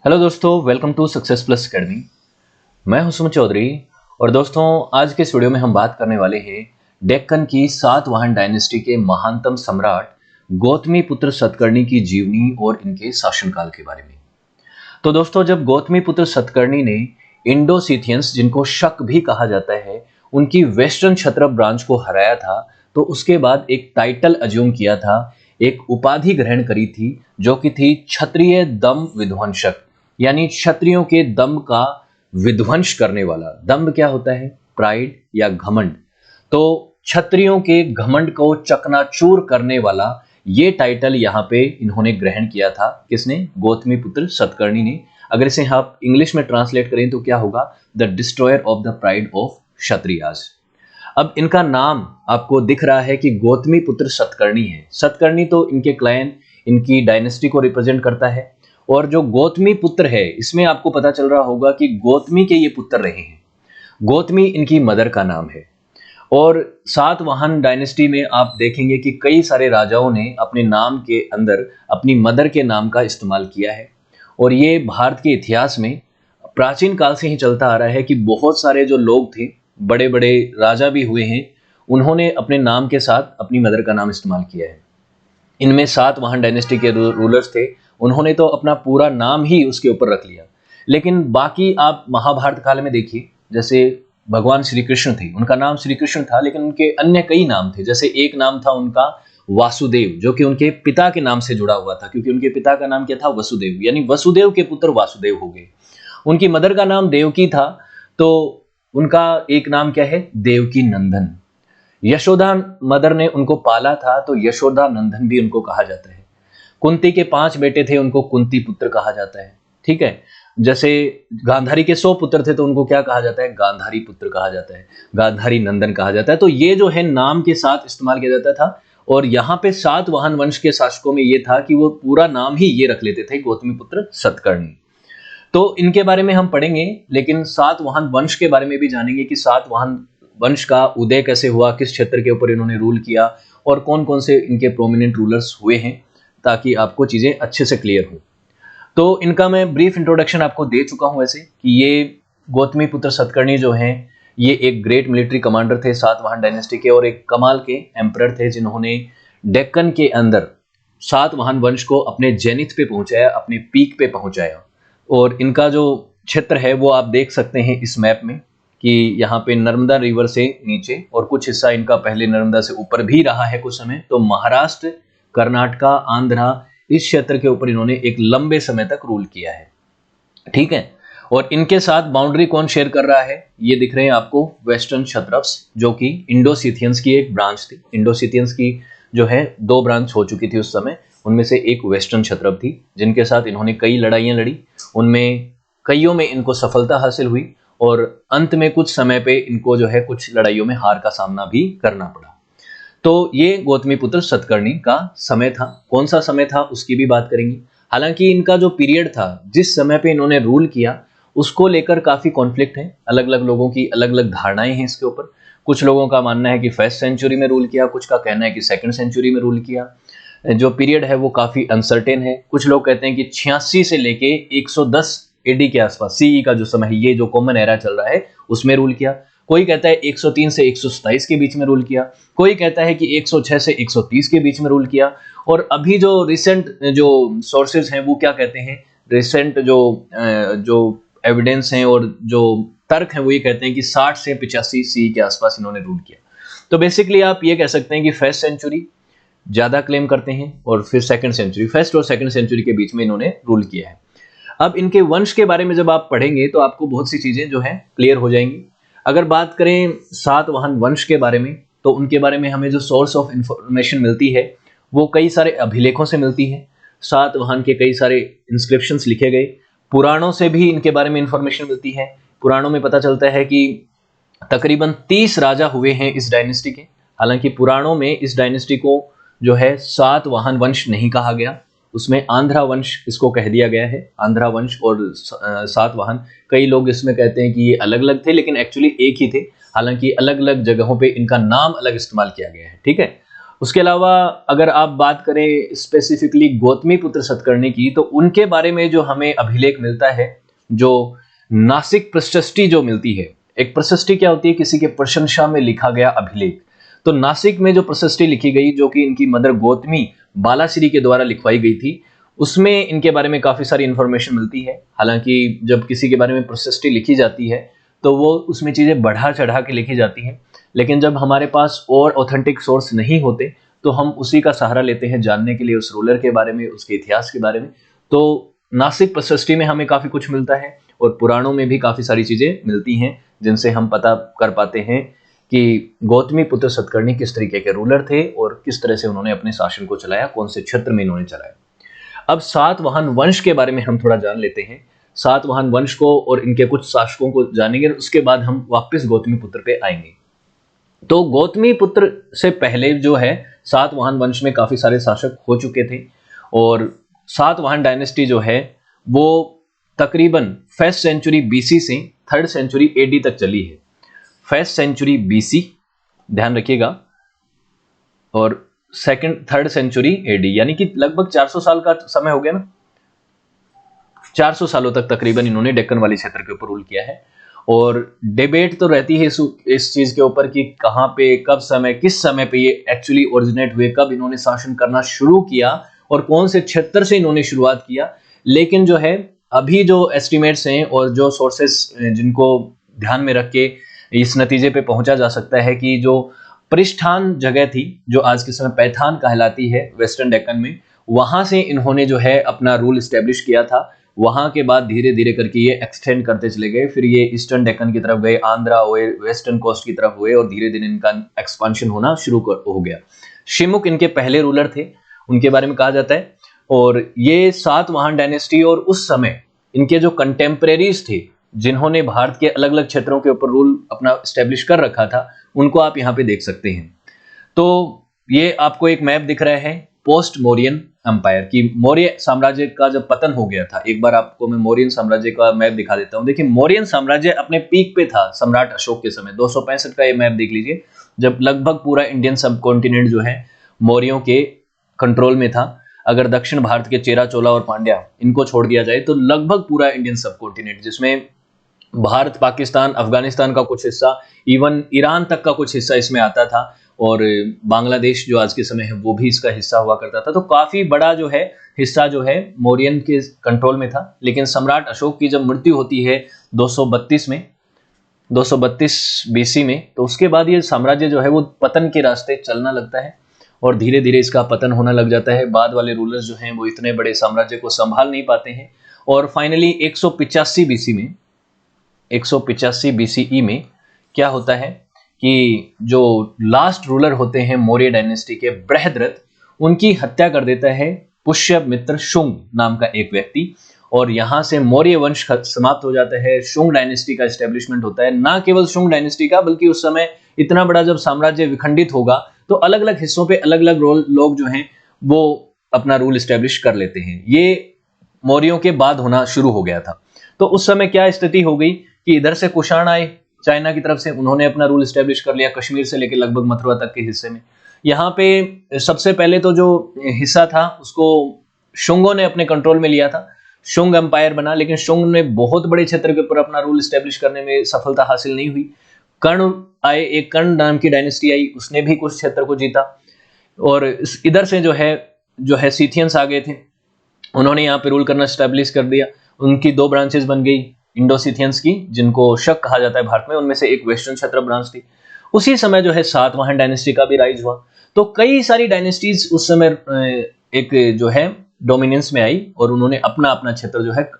Hello दोस्तों, welcome to success plus academy. मैं हूं सुमित चौधरी और दोस्तों आज के इस वीडियो में हम बात करने वाले हैं डेक्कन की सातवाहन डायनेस्टी के महानतम सम्राट गौतमीपुत्र सतकर्णी की जीवनी और इनके शासनकाल के बारे में। तो दोस्तों, जब गौतमीपुत्र सतकर्णी ने इंडो सीथियंस, जिनको शक भी कहा जाता है, उनकी वेस्टर्न क्षत्रप ब्रांच को हराया था, तो उसके बाद एक टाइटल अज्यूम किया था, एक उपाधि ग्रहण करी थी, जो कि थी क्षत्रिय दम विध्वंसक, यानी क्षत्रियों के दम का विध्वंस करने वाला। दम्भ क्या होता है? प्राइड या घमंड। तो क्षत्रियों के घमंड को चकनाचूर करने वाला ये टाइटल यहाँ पे इन्होंने ग्रहण किया था। किसने? गौतमीपुत्र सतकर्णी ने। अगर इसे आप इंग्लिश में ट्रांसलेट करें तो क्या होगा? The destroyer of the pride of Kshatriyas. अब इनका नाम आपको दिख रहा है कि गौतमीपुत्र सतकर्णी है। सतकर्णी तो इनके क्लैन, इनकी डायनेस्टी को रिप्रेजेंट करता है। और जो गौतमी पुत्र है, इसमें आपको पता चल रहा होगा कि गौतमी के ये पुत्र रहे हैं। गौतमी इनकी मदर का नाम है। और सातवाहन डायनेस्टी में आप देखेंगे कि कई सारे राजाओं ने अपने नाम के अंदर अपनी मदर के नाम का इस्तेमाल किया है। और ये भारत के इतिहास में प्राचीन काल से ही चलता आ रहा है कि बहुत सारे जो लोग थे, बड़े बड़े राजा भी हुए हैं, उन्होंने अपने नाम के साथ अपनी मदर का नाम इस्तेमाल किया है। इनमें सातवाहन डायनेस्टी के रूलर्स थे, उन्होंने तो अपना पूरा नाम ही उसके ऊपर रख लिया। लेकिन बाकी आप महाभारत काल में देखिए, जैसे भगवान श्री कृष्ण थे, उनका नाम श्री कृष्ण था, लेकिन उनके अन्य कई नाम थे। जैसे एक नाम था उनका वासुदेव, जो कि उनके पिता के नाम से जुड़ा हुआ था, क्योंकि उनके पिता का नाम क्या था? वसुदेव, यानी वसुदेव के पुत्र वासुदेव हो गए। उनकी मदर का नाम देवकी था, तो उनका एक नाम क्या है? देवकी नंदन। यशोदा मदर ने उनको पाला था, तो यशोदा नंदन भी उनको कहा जाता है। कुंती के 5 बेटे थे, उनको कुंती पुत्र कहा जाता है। ठीक है। जैसे गांधारी के 100 पुत्र थे, तो उनको क्या कहा जाता है? गांधारी पुत्र कहा जाता है, गांधारी नंदन कहा जाता है। तो ये जो है नाम के साथ इस्तेमाल किया जाता था। और यहाँ पे सातवाहन वंश के शासकों में ये था कि वो पूरा नाम ही ये रख लेते थे, गौतमीपुत्र सतकर्णी। तो इनके बारे में हम पढ़ेंगे, लेकिन सातवाहन वंश के बारे में भी जानेंगे कि सातवाहन वंश का उदय कैसे हुआ, किस क्षेत्र के ऊपर इन्होंने रूल किया और कौन कौन से इनके प्रोमिनेंट रूलर्स हुए हैं, ताकि आपको चीजें अच्छे से क्लियर हो। तो इनका मैं ब्रीफ इंट्रोडक्शन आपको दे चुका हूं ऐसे कि ये गौतमीपुत्र सतकर्णी जो हैं, ये एक ग्रेट मिलिट्री कमांडर थे सातवाहन डायनेस्टी के, और एक कमाल के एम्परर थे, जिन्होंने डेक्कन के अंदर सातवाहन वंश को अपने जेनिथ पे पहुंचाया, अपने पीक पे पहुंचाया। और इनका जो क्षेत्र है वो आप देख सकते हैं इस मैप में कि यहाँ पे नर्मदा रिवर से नीचे, और कुछ हिस्सा इनका पहले नर्मदा से ऊपर भी रहा है कुछ समय। तो महाराष्ट्र, कर्नाटका, आंध्रा, इस क्षेत्र के ऊपर इन्होंने एक लंबे समय तक रूल किया है। ठीक है। और इनके साथ बाउंड्री कौन शेयर कर रहा है? ये दिख रहे हैं आपको वेस्टर्न क्षत्रप्स, जो कि इंडो सीथियंस की एक ब्रांच थी। इंडो सीथियंस की जो है 2 ब्रांच हो चुकी थी उस समय, उनमें से एक वेस्टर्न क्षत्रप थी, जिनके साथ इन्होंने कई लड़ाइयां लड़ी। उनमें कईयों में इनको सफलता हासिल हुई, और अंत में कुछ समय पे इनको जो है कुछ लड़ाइयों में हार का सामना भी करना पड़ा। तो ये गौतमीपुत्र सतकर्णी का समय था। कौन सा समय था उसकी भी बात करेंगे। हालांकि इनका जो पीरियड था, जिस समय पे इन्होंने रूल किया, उसको लेकर काफी कॉन्फ्लिक्ट है। अलग अलग लोगों की अलग अलग धारणाएं हैं इसके ऊपर। कुछ लोगों का मानना है कि 1st सेंचुरी में रूल किया, कुछ का कहना है कि 2nd सेंचुरी में रूल किया। जो पीरियड है वो काफी अनसर्टेन है। कुछ लोग कहते हैं कि 86 से लेके 110 एडी के आसपास, सीई का जो समय है, ये जो कॉमन एरा चल रहा है, उसमें रूल किया। कोई कहता है 103 से 127 के बीच में रूल किया। कोई कहता है कि 106 से 130 के बीच में रूल किया। और अभी जो रिसेंट जो सोर्सेज हैं वो क्या कहते हैं, रिसेंट जो एविडेंस हैं और जो तर्क हैं, वो ये कहते हैं कि 60 से 85 सी के आसपास इन्होंने रूल किया। तो बेसिकली आप ये कह सकते हैं कि 1st सेंचुरी ज्यादा क्लेम करते हैं, और फिर 2nd सेंचुरी, 1st और 2nd सेंचुरी के बीच में इन्होंने रूल किया है। अब इनके वंश के बारे में जब आप पढ़ेंगे तो आपको बहुत सी चीजें जो है क्लियर हो जाएंगी। अगर बात करें सातवाहन वंश के बारे में, तो उनके बारे में हमें जो सोर्स ऑफ इंफॉर्मेशन मिलती है वो कई सारे अभिलेखों से मिलती है। सातवाहन के कई सारे इंस्क्रिप्शंस लिखे गए, पुराणों से भी इनके बारे में इंफॉर्मेशन मिलती है। पुराणों में पता चलता है कि तकरीबन 30 राजा हुए हैं इस डायनेस्टी के। हालांकि पुराणों में इस डायनेस्टी को जो है सातवाहन वंश नहीं कहा गया, उसमें आंध्रा वंश इसको कह दिया गया है। आंध्रा वंश और सातवाहन, कई लोग इसमें कहते हैं कि ये अलग अलग थे, लेकिन एक्चुअली एक ही थे। हालांकि अलग अलग जगहों पे इनका नाम अलग इस्तेमाल किया गया है। ठीक है। उसके अलावा अगर आप बात करें स्पेसिफिकली गौतमीपुत्र सतकर्णी की, तो उनके बारे में जो हमें अभिलेख मिलता है, जो नासिक प्रशस्ति जो मिलती है, एक प्रशस्ति क्या होती है, किसी के प्रशंसा में लिखा गया अभिलेख। तो नासिक में जो प्रशस्ति लिखी गई, जो कि इनकी मदर गौतमी बालाश्री के द्वारा लिखवाई गई थी, उसमें इनके बारे में काफी सारी इंफॉर्मेशन मिलती है। हालांकि जब किसी के बारे में प्रशस्ति लिखी जाती है तो वो उसमें चीजें बढ़ा चढ़ा के लिखी जाती हैं, लेकिन जब हमारे पास और ऑथेंटिक सोर्स नहीं होते तो हम उसी का सहारा लेते हैं जानने के लिए उस रूलर के बारे में, उसके इतिहास के बारे में। तो नासिक प्रशस्ति में हमें काफी कुछ मिलता है और पुराणों में भी काफी सारी चीजें मिलती हैं जिनसे हम पता कर पाते हैं कि गौतमीपुत्र सतकर्णी किस तरीके के रूलर थे और किस तरह से उन्होंने अपने शासन को चलाया, कौन से क्षेत्र में इन्होंने चलाया। अब सातवाहन वंश के बारे में हम थोड़ा जान लेते हैं, सातवाहन वंश को और इनके कुछ शासकों को जानेंगे, उसके बाद हम वापस गौतमीपुत्र पे आएंगे। तो गौतमीपुत्र से पहले जो है सातवाहन वंश में काफी सारे शासक हो चुके थे और सातवाहन डायनेस्टी जो है वो तकरीबन 1st सेंचुरी बीसी से 3rd सेंचुरी एडी तक चली है। 1st सेंचुरी बीसी ध्यान रखिएगा और 3rd सेंचुरी एडी, यानी कि लगभग 400 साल का समय हो गया ना। 400 सालों तक तकरीबन इन्होंने डेक्कन वाली क्षेत्र के ऊपर रूल किया है। और डिबेट तो रहती है इस चीज के ऊपर कि कहां पे, कब समय, किस समय पे ये एक्चुअली ओरिजिनेट हुए, कब इन्होंने शासन करना शुरू किया और कौन से क्षेत्र से इन्होंने शुरुआत किया। लेकिन जो है अभी जो एस्टिमेट्स हैं और जो सोर्सेस जिनको ध्यान में रख के इस नतीजे पे पहुंचा जा सकता है कि जो परिष्ठान जगह थी, जो आज के समय पैठान कहलाती है वेस्टर्न डेक्कन में, वहां से इन्होंने जो है अपना रूल स्टैब्लिश किया था। वहां के बाद धीरे धीरे करके ये एक्सटेंड करते चले गए, फिर ये ईस्टर्न डेक्कन की तरफ गए, आंध्रा हुए, वेस्टर्न कोस्ट की तरफ हुए और धीरे धीरे इनका एक्सपांशन होना शुरू हो गया। शिमुक इनके पहले रूलर थे, उनके बारे में कहा जाता है। और ये सातवाहन डायनेस्टी और उस समय इनके जो कंटेम्परेरीज थे, जिन्होंने भारत के अलग अलग क्षेत्रों के ऊपर रूल अपना स्टैब्लिश कर रखा था, उनको आप यहाँ पे देख सकते हैं। तो ये आपको एक मैप दिख रहा है पोस्ट मौर्यन एम्पायर की, मौर्य साम्राज्य का जब पतन हो गया था। एक बार आपको मैं मौर्यन साम्राज्य का मैप दिखा देता हूं। देखिए मौर्यन साम्राज्य अपने पीक पे था सम्राट अशोक के समय, 265 का ये मैप देख लीजिए, जब लगभग पूरा इंडियन सब कॉन्टिनेंट जो है मौर्यों के कंट्रोल में था। अगर दक्षिण भारत के चेरा, चोला और पांड्या इनको छोड़ दिया जाए तो लगभग पूरा इंडियन सब कॉन्टिनेंट, जिसमें भारत, पाकिस्तान, अफगानिस्तान का कुछ हिस्सा, इवन ईरान तक का कुछ हिस्सा इसमें आता था और बांग्लादेश जो आज के समय है वो भी इसका हिस्सा हुआ करता था। तो काफी बड़ा जो है हिस्सा जो है मौर्यन के कंट्रोल में था। लेकिन सम्राट अशोक की जब मृत्यु होती है 232 बीसी में, तो उसके बाद ये साम्राज्य जो है वो पतन के रास्ते चलना लगता है और धीरे धीरे इसका पतन होना लग जाता है। बाद वाले रूलर्स जो हैं वो इतने बड़े साम्राज्य को संभाल नहीं पाते हैं और फाइनली 185 बीसी में, 185 बीसीई में क्या होता है कि जो लास्ट रूलर होते हैं मौर्य डायनेस्टी के, बृहद्रथ, उनकी हत्या कर देता है पुष्यमित्र शुंग नाम का एक व्यक्ति और यहां से मौर्य वंश समाप्त हो जाता है। शुंग डायनेस्टी का एस्टेब्लिशमेंट होता है। ना केवल शुंग डायनेस्टी का, बल्कि उस समय इतना बड़ा जब साम्राज्य विखंडित होगा तो अलग अलग हिस्सों पे अलग अलग लोग जो हैं वो अपना रूल एस्टेब्लिश कर लेते हैं। ये मौर्यों के बाद होना शुरू हो गया था। तो उस समय क्या स्थिति हो गई कि इधर से कुषाण आए चाइना की तरफ से, उन्होंने अपना रूल एस्टेब्लिश कर लिया कश्मीर से लेकर लगभग मथुरा तक के हिस्से में। यहाँ पे सबसे पहले तो जो हिस्सा था उसको शुंगों ने अपने कंट्रोल में लिया था, शुंग एम्पायर बना। लेकिन शुंग ने बहुत बड़े क्षेत्र के ऊपर अपना रूल एस्टेब्लिश करने में सफलता हासिल नहीं हुई। कर्ण आए, एक कर्ण नाम की डायनेस्टी आई, उसने भी कुछ क्षेत्र को जीता और इधर से जो है सीथियंस आ गए थे, उन्होंने यहाँ पे रूल करना एस्टेब्लिश कर दिया। उनकी 2 ब्रांचेस बन गई इंडोसिथियंस की, जिनको शक कहा जाता है भारत में, उनमें से एक वेस्टर्न क्षेत्र ब्रांच थी। उसी समय जो है सातवाहन डायनेस्टी का भी राइज हुआ। तो कई सारी डायनेस्टीज उस समय एक जो है डोमिनेंस में आई और उन्होंने अपना अपना क्षेत्र जो है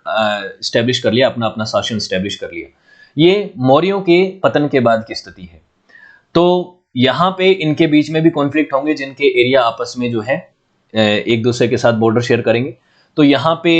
स्टैब्लिश कर लिया, अपना अपना शासन स्टैब्लिश कर लिया। ये मौर्यों के पतन के बाद की स्थिति है। तो यहाँ पे इनके बीच में भी कॉन्फ्लिक्ट होंगे, जिनके एरिया आपस में जो है एक दूसरे के साथ बॉर्डर शेयर करेंगे। तो यहाँ पे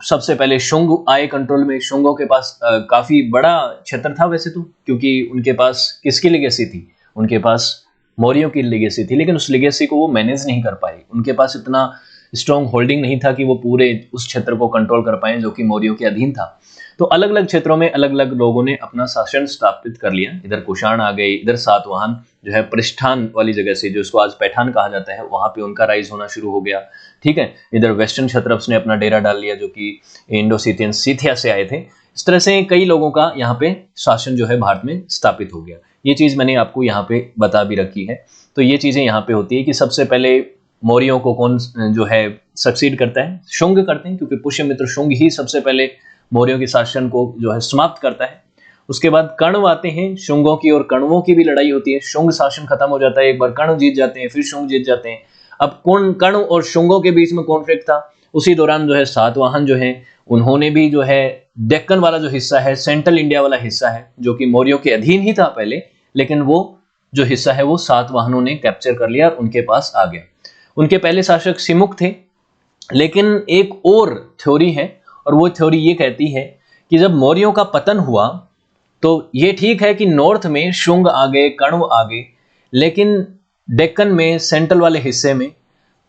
सबसे पहले शुंग आए कंट्रोल में। शुंगों के पास काफी बड़ा क्षेत्र था वैसे तो, क्योंकि उनके पास किसकी लेगेसी थी, उनके पास मौर्यों की लेगेसी थी, लेकिन उस लेगेसी को वो मैनेज नहीं कर पाए। उनके पास इतना स्ट्रॉन्ग होल्डिंग नहीं था कि वो पूरे उस क्षेत्र को कंट्रोल कर पाए जो कि मौर्यों के अधीन था। तो अलग अलग क्षेत्रों में अलग अलग लोगों ने अपना शासन स्थापित कर लिया। इधर कुषाण आ गए, इधर सातवाहन जो है पृष्ठान वाली जगह से, जो इसको आज पैठान कहा जाता है, वहां पे उनका राइज होना शुरू हो गया। ठीक है, इधर वेस्टर्न क्षत्रप्स ने अपना डेरा डाल लिया जो कि इंडो सीथियन सीथिया से आए थे। इस तरह से कई लोगों का यहाँ पे शासन जो है भारत में स्थापित हो गया। ये चीज मैंने आपको यहाँ पे बता भी रखी है। तो ये चीजें यहाँ पे होती है कि सबसे पहले मौर्यों को कौन जो है सक्सीड करता है, शुंग करते हैं, क्योंकि पुष्यमित्र शुंग ही सबसे पहले मौर्यों के शासन को जो है समाप्त करता है। उसके बाद कण्व आते हैं, शुंगों की और कण्वों की भी लड़ाई होती है। शुंग शासन खत्म हो जाता है, एक बार कण्व जीत जाते हैं, फिर शुंग जीत जाते हैं। अब कौन कण्व और शुंगों के बीच में कॉन्फ्लिक्ट था, उसी दौरान जो है सातवाहन जो है उन्होंने भी जो है डेक्कन वाला जो हिस्सा है, सेंट्रल इंडिया वाला हिस्सा है, जो कि मौर्यों के अधीन ही था पहले, लेकिन वो जो हिस्सा है वो सातवाहनों ने कैप्चर कर लिया और उनके पास आ गया। उनके पहले शासक सिमुक थे, लेकिन एक और थ्योरी है, और वो थ्योरी ये कहती है कि जब मौर्यों का पतन हुआ तो ये ठीक है कि नॉर्थ में शुंग आ गए, कण्व आ गए, लेकिन डेक्कन में सेंट्रल वाले हिस्से में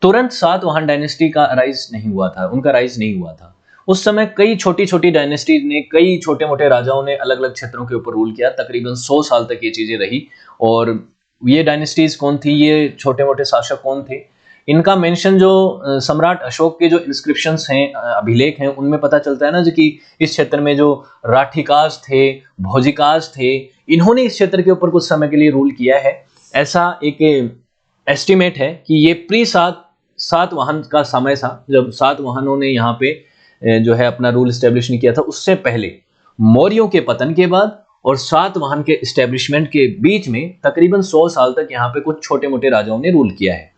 तुरंत सातवाहन डायनेस्टी का राइज नहीं हुआ था, उनका राइज नहीं हुआ था। उस समय कई छोटी छोटी डायनेस्टीज ने, कई छोटे मोटे राजाओं ने अलग अलग क्षेत्रों के ऊपर रूल किया। तकरीबन 100 साल तक ये चीजें रही। और ये डायनेस्टीज कौन थी, ये छोटे मोटे शासक कौन थे, इनका मेंशन जो सम्राट अशोक के जो इंस्क्रिप्शंस हैं, अभिलेख हैं, उनमें पता चलता है ना जी कि इस क्षेत्र में जो राठिकाज थे, भोजिकाज थे, इन्होंने इस क्षेत्र के ऊपर कुछ समय के लिए रूल किया है। ऐसा एक एस्टिमेट है कि ये प्री सातवाहन का समय था, जब सातवाहनों ने यहाँ पे जो है अपना रूल स्टेब्लिश नहीं किया था। उससे पहले मौर्यों के पतन के बाद और सातवाहन के एस्टेब्लिशमेंट के बीच में तकरीबन 100 साल तक यहाँ पे कुछ छोटे मोटे राजाओं ने रूल किया है।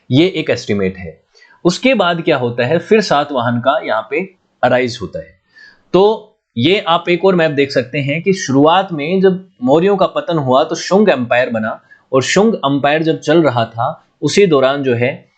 ये एक एस्टिमेट है। उसके बाद क्या होता है, फिर सातवाहन का यहाँ पे अराइज होता है। तो ये आप एक और मैप देख सकते हैं कि शुरुआत में जब मौर्यों का पतन हुआ तो शुंग एम्पायर बना, और शुंग एम्पायर जब चल रहा था उसी दौरान जो है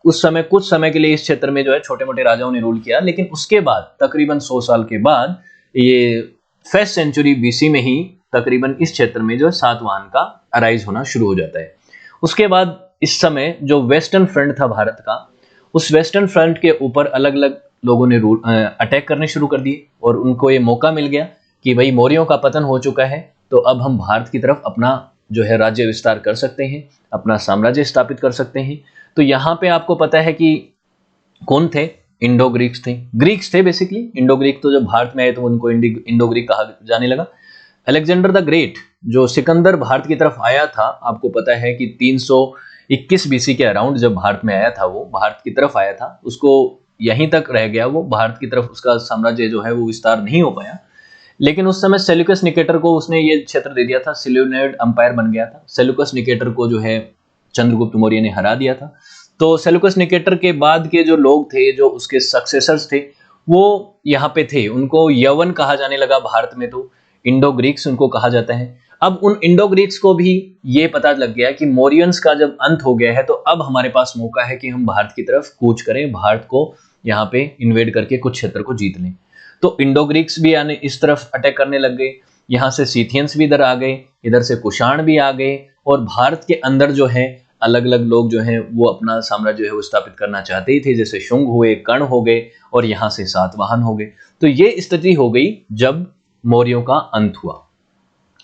उस समय कुछ समय के लिए इस क्षेत्र में जो है छोटे मोटे राजाओं ने रूल किया। लेकिन उसके बाद तकरीबन 100 साल के बाद, ये 5th सेंचुरी बीसी में ही तकरीबन इस क्षेत्र में जो है सातवाहन का अराइज होना शुरू हो जाता है। उसके बाद इस समय जो वेस्टर्न फ्रंट था भारत का, उस वेस्टर्न फ्रंट के ऊपर अलग अलग लोगों ने अटैक करने शुरू कर दिए, और उनको ये मौका मिल गया कि भाई मौर्यों का पतन हो चुका है, तो अब हम भारत की तरफ अपना जो है राज्य विस्तार कर सकते हैं, अपना साम्राज्य स्थापित कर सकते हैं। तो यहाँ पे आपको पता है कि कौन थे, इंडो ग्रीक्स थे, ग्रीक्स थे बेसिकली। इंडो ग्रीक तो जब भारत में आए तो उनको इंडो ग्रीक कहा जाने लगा। अलेक्जेंडर द ग्रेट, जो सिकंदर भारत की तरफ आया था, आपको पता है कि 321 बीसी के अराउंड जब भारत में आया था, वो भारत की तरफ आया था, उसको यहीं तक रह गया, वो भारत की तरफ उसका साम्राज्य जो है वो विस्तार नहीं हो पाया। लेकिन उस समय सेल्यूकस निकेटर को उसने ये क्षेत्र दे दिया था, सेल्यूनाइड अंपायर बन गया था। सेल्यूकस निकेटर को जो है चंद्रगुप्त मौर्य ने हरा दिया था। तो सेल्यूकस निकेटर के बाद के जो लोग थे, जो उसके सक्सेसर्स थे, वो यहाँ पे थे। उनको यवन कहा जाने लगा भारत में, तो इंडो ग्रीक्स उनको कहा जाता है। अब उन इंडो ग्रीक्स को भी ये पता लग गया कि मौर्यंस का जब अंत हो गया है, तो अब हमारे पास मौका है कि हम भारत की तरफ कूच करें, भारत को यहाँ पे इन्वेड करके कुछ क्षेत्र को जीत लें। तो इंडो ग्रीक्स भी आने इस तरफ अटैक करने लग गए, यहाँ से सीथियंस भी इधर आ गए, इधर से कुषाण भी आ गए, और भारत के अंदर जो है अलग अलग लोग जो हैं वो अपना साम्राज्य है वो स्थापित करना चाहते ही थे, जैसे शुंग हुए, कर्ण हो गए, और यहाँ से सातवाहन हो गए। तो ये स्थिति हो गई जब मौर्यों का अंत हुआ।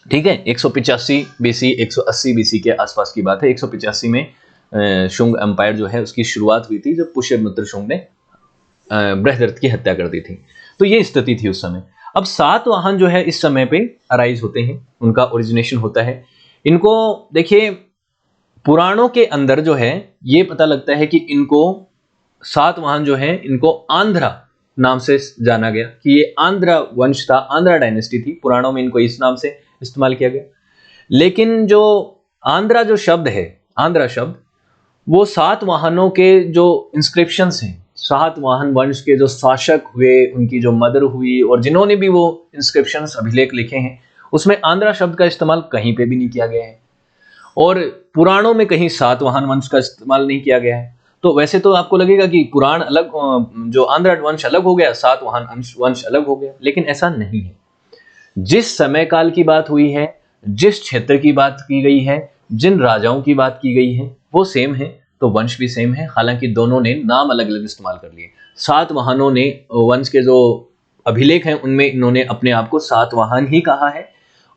ठीक है, 185 बीसी 180 बीसी के आसपास की बात है। 185 में शुंग एम्पायर जो है उसकी शुरुआत हुई थी, जब पुष्यमित्र शुंग ने बृहदरथ की हत्या कर दी थी। तो ये स्थिति थी उस समय। अब सातवाहन जो है इस समय पे अराइज होते हैं, उनका ओरिजिनेशन होता है। इनको देखिए, पुराणों के अंदर जो है ये पता लगता है कि इनको सातवाहन जो है इनको आंध्रा नाम से जाना गया, कि ये आंध्रा वंश था, आंध्रा डायनेस्टी थी। पुराणों में इनको इस नाम से इस्तेमाल किया गया। लेकिन जो आंध्रा जो शब्द है, आंध्रा शब्द, वो सातवाहनों के जो इंस्क्रिप्शंस हैं, सातवाहन वंश के जो शासक हुए, उनकी जो मदर हुई, और जिन्होंने भी वो इंस्क्रिप्शंस अभिलेख लिखे हैं, उसमें आंध्रा शब्द का इस्तेमाल कहीं पे भी नहीं किया गया है, और पुराणों में कहीं सातवाहन वंश का इस्तेमाल नहीं किया गया है। तो वैसे तो आपको लगेगा कि पुराण अलग, जो आंध्र वंश अलग हो गया, सातवाहन वंश अलग हो गया, लेकिन ऐसा नहीं है। जिस समय काल की बात हुई है, जिस क्षेत्र की बात की गई है, जिन राजाओं की बात की गई है, वो सेम है। तो वंश भी सेम है, हालांकि दोनों ने नाम अलग अलग इस्तेमाल कर लिए। सातवाहनों ने वंश के जो अभिलेख हैं उनमें इन्होंने अपने आप को सातवाहन ही कहा है,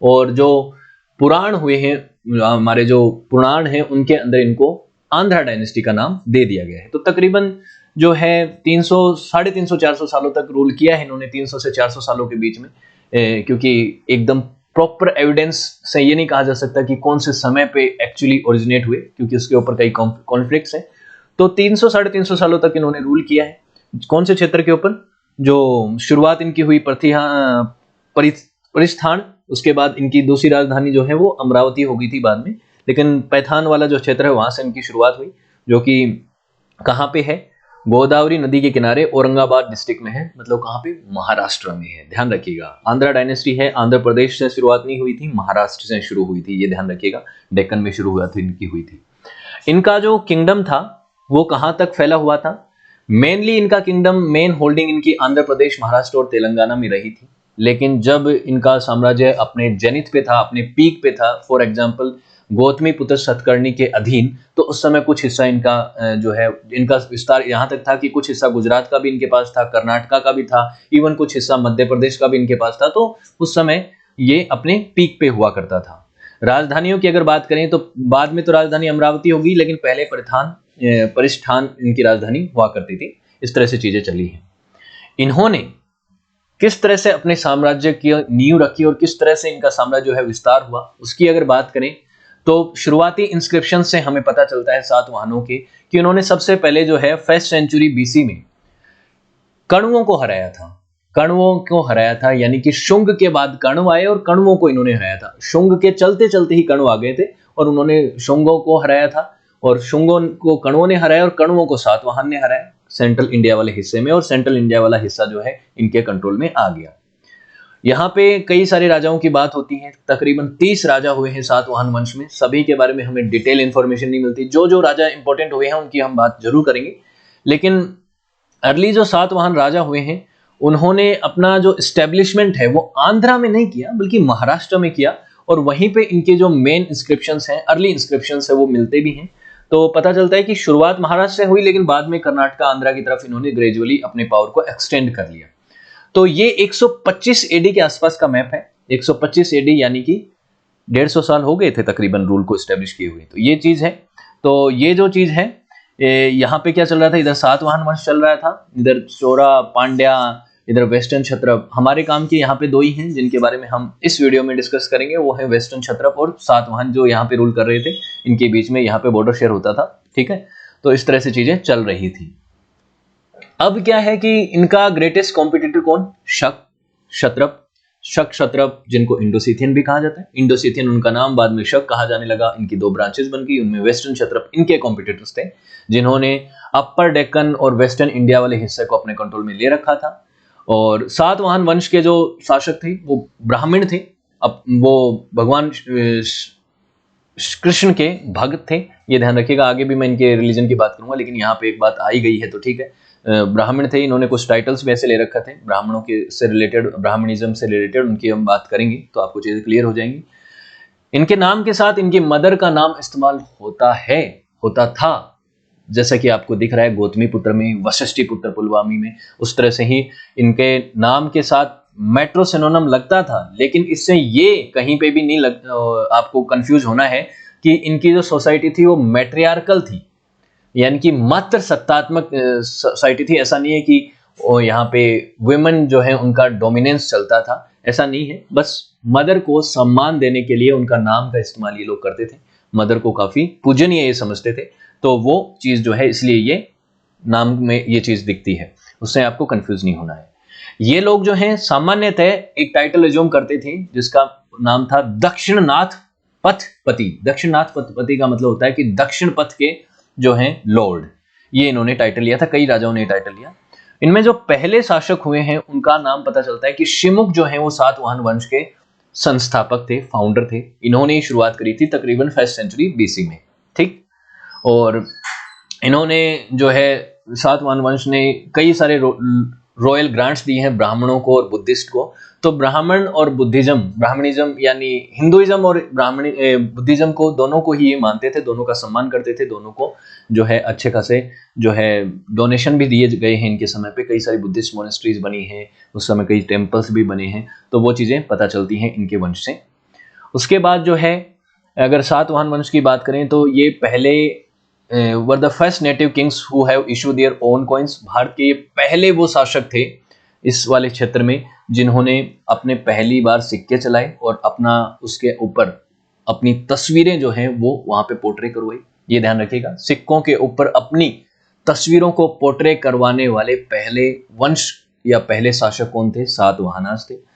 और जो पुराण हुए हैं, हमारे जो पुराण हैं उनके अंदर इनको आंध्रा डायनेस्टी का नाम दे दिया गया है। तो तकरीबन जो है 300 350 400 सालों तक रूल किया है इन्होंने, 300 से 400 सालों के बीच में, क्योंकि एकदम प्रॉपर एविडेंस से ये नहीं कहा जा सकता कि कौन से समय पे एक्चुअली ओरिजिनेट हुए, क्योंकि उसके ऊपर कई कॉन्फ्लिक्ट्स हैं। तो 300 350 सालों तक इन्होंने रूल किया है। कौन से क्षेत्र के ऊपर? जो शुरुआत इनकी हुई परिस्थान, उसके बाद इनकी दूसरी राजधानी जो है वो अमरावती हो गई थी बाद में, लेकिन पैथान वाला जो क्षेत्र है वहां से इनकी शुरुआत हुई, जो कि कहां पे है? गोदावरी नदी के किनारे औरंगाबाद डिस्ट्रिक्ट में है, मतलब कहां पे? महाराष्ट्र में है, ध्यान रखिएगा। आंध्रा डायनेस्टी है, आंध्र प्रदेश से शुरुआत नहीं हुई थी, महाराष्ट्र से शुरू हुई थी, ये ध्यान रखिएगा। डेक्कन में शुरू हुआ था, इनकी हुई थी। इनका जो किंगडम था वो कहां तक फैला हुआ था? मेनली इनका किंगडम, मेन होल्डिंग इनकी आंध्र प्रदेश, महाराष्ट्र और तेलंगाना में रही थी। लेकिन जब इनका साम्राज्य अपने जेनिथ पे था, अपने पीक पे था, फॉर एग्जांपल गौतमीपुत्र सतकर्णी के अधीन, तो उस समय कुछ हिस्सा इनका जो है, इनका विस्तार यहाँ तक था कि कुछ हिस्सा गुजरात का भी इनके पास था, कर्नाटका का भी था, इवन कुछ हिस्सा मध्य प्रदेश का भी इनके पास था। तो उस समय ये अपने पीक पे हुआ करता था। राजधानियों की अगर बात करें तो बाद में तो राजधानी अमरावती होगी, लेकिन पहले परिष्ठान इनकी राजधानी हुआ करती थी। इस तरह से चीजें चली हैं। इन्होंने किस तरह से अपने साम्राज्य की नींव रखी और किस तरह से इनका साम्राज्य जो है विस्तार हुआ, उसकी अगर बात करें तो शुरुआती इंस्क्रिप्शन से हमें पता चलता है सातवाहनों के, कि उन्होंने सबसे पहले जो है 1st सेंचुरी बीसी में कण्वों को हराया था। कण्वों को हराया था, यानी कि शुंग के बाद कण्व आए और कण्वों को इन्होंने हराया था। शुंग के चलते चलते ही कण्व आ गए थे और उन्होंने शुंगों को हराया था, और शुंगों को कण्वों ने हराया और कण्वों को सातवाहन ने हराया सेंट्रल इंडिया वाले हिस्से में, और सेंट्रल इंडिया वाला हिस्सा जो है इनके कंट्रोल में आ गया। यहाँ पे कई सारे राजाओं की बात होती है, तकरीबन 30 राजा हुए हैं सातवाहन वंश में। सभी के बारे में हमें डिटेल इंफॉर्मेशन नहीं मिलती, जो जो राजा इंपॉर्टेंट हुए हैं उनकी हम बात जरूर करेंगे। लेकिन अर्ली जो सातवाहन राजा हुए हैं उन्होंने अपना जो एस्टेब्लिशमेंट है वो आंध्रा में नहीं किया, बल्कि महाराष्ट्र में किया, और वहीं पे इनके जो मेन इंस्क्रिप्शंस हैं, अर्ली इंस्क्रिप्शंस है, वो मिलते भी हैं। तो पता चलता है कि शुरुआत महाराष्ट्र से हुई, लेकिन बाद में कर्नाटका, आंध्रा की तरफ इन्होंने ग्रेजुअली अपने पावर को एक्सटेंड कर लिया। तो ये 125 एडी के आसपास का मैप है। 125 एडी यानी कि 150 साल हो गए थे तकरीबन रूल को एस्टेब्लिश किए हुए। तो ये चीज है। तो ये जो चीज है, यहाँ पे क्या चल रहा था? इधर सातवाहन वंश चल रहा था, इधर चोरा, पांड्या, इधर वेस्टर्न क्षत्रप। हमारे काम के यहाँ पे दो ही हैं जिनके बारे में हम इस वीडियो में डिस्कस करेंगे, वो है वेस्टर्न क्षत्रप और सातवाहन, जो यहाँ पे रूल कर रहे थे। इनके बीच में यहाँ पे बॉर्डर शेयर होता था, ठीक है। तो इस तरह से चीजें चल रही थी। अब क्या है कि इनका ग्रेटेस्ट कॉम्पिटिटर कौन? शक, क्षत्रप। शक, क्षत्रप, जिनको इंडोसिथियन भी कहा जाता है। इंडोसिथियन उनका नाम, बाद में शक कहा जाने लगा। इनकी दो ब्रांचेस बन गई, उनमें वेस्टर्न क्षत्रप इनके कॉम्पिटिटर्स थे, जिन्होंने अपर डेक्कन और वेस्टर्न इंडिया वाले हिस्से को अपने कंट्रोल में ले रखा था। और सातवाहन वंश के जो शासक थे वो ब्राह्मण थे। अब वो भगवान कृष्ण के भक्त थे, ये ध्यान रखिएगा। आगे भी मैं इनके रिलीजन की बात करूंगा, लेकिन यहाँ पे एक बात आई गई है तो ठीक है। ब्राह्मण थे, इन्होंने कुछ टाइटल्स भी ऐसे ले रखे थे ब्राह्मणों के से रिलेटेड, ब्राह्मणिज्म से रिलेटेड, उनकी हम बात करेंगे तो आपको चीजें क्लियर हो जाएंगी। इनके नाम के साथ इनकी मदर का नाम इस्तेमाल होता था, जैसा कि आपको दिख रहा है गौतमीपुत्र में, वशिष्ठी पुत्र पुलवामी में। उस तरह से ही इनके नाम के साथ मेट्रो सिनोनिम लगता था, लेकिन इससे ये कहीं पे भी नहीं आपको कंफ्यूज होना है कि इनकी जो सोसाइटी थी वो मैट्रियार्कल थी, यानी कि मात्र सत्तात्मक सोसाइटी थी। ऐसा नहीं है कि यहाँ पे वुमेन जो है उनका डोमिनेंस चलता था, ऐसा नहीं है। बस मदर को सम्मान देने के लिए उनका नाम का इस्तेमाल ये लोग करते थे। मदर को काफी पूजनीय ये समझते थे, तो वो चीज जो है, इसलिए ये नाम में ये चीज दिखती है, उससे आपको कंफ्यूज नहीं होना है। ये लोग जो हैं सामान्यतः एक टाइटल एज्यूम करते थे जिसका नाम था दक्षिणनाथ पथपति। दक्षिणनाथ पथपति का मतलब होता है कि दक्षिण पथ के जो हैं लॉर्ड, ये इन्होंने टाइटल लिया था। कई राजाओं ने टाइटल लिया। इनमें जो पहले शासक हुए हैं उनका नाम पता चलता है कि शिमुक जो है वो सातवाहन वंश के संस्थापक थे, फाउंडर थे। इन्होंने ही शुरुआत करी थी तकरीबन 1st सेंचुरी बीसी में, ठीक। और इन्होंने जो है सातवाहन वंश ने कई सारे रॉयल ग्रांट्स दिए हैं ब्राह्मणों को और बुद्धिस्ट को। तो ब्राह्मण और बुद्धिज्म, ब्राह्मणिज्म यानी हिंदुइज्म और बुद्धिज्म को, दोनों को ही ये मानते थे, दोनों का सम्मान करते थे, दोनों को जो है अच्छे खासे जो है डोनेशन भी दिए गए हैं इनके समय पे। कई सारी बुद्धिस्ट मोनेस्ट्रीज बनी हैं उस समय, कई टेम्पल्स भी बने हैं, तो वो चीज़ें पता चलती हैं इनके वंश से। उसके बाद जो है अगर सातवाहन वंश की बात करें तो ये पहले were the first native Kings who have issue their own coins. Bharat के ये पहले वो शासक थे इस वाले क्षेत्र में जिन्होंने अपने पहली बार सिक्के चलाए और अपना उसके ऊपर अपनी तस्वीरें जो हैं वो वहां पे पोर्ट्रे करवाई। ये ध्यान रखिएगा, सिक्कों के ऊपर अपनी तस्वीरों को पोर्ट्रे करवाने वाले पहले वंश या पहले शासक कौन थे? सातवाहनास थे।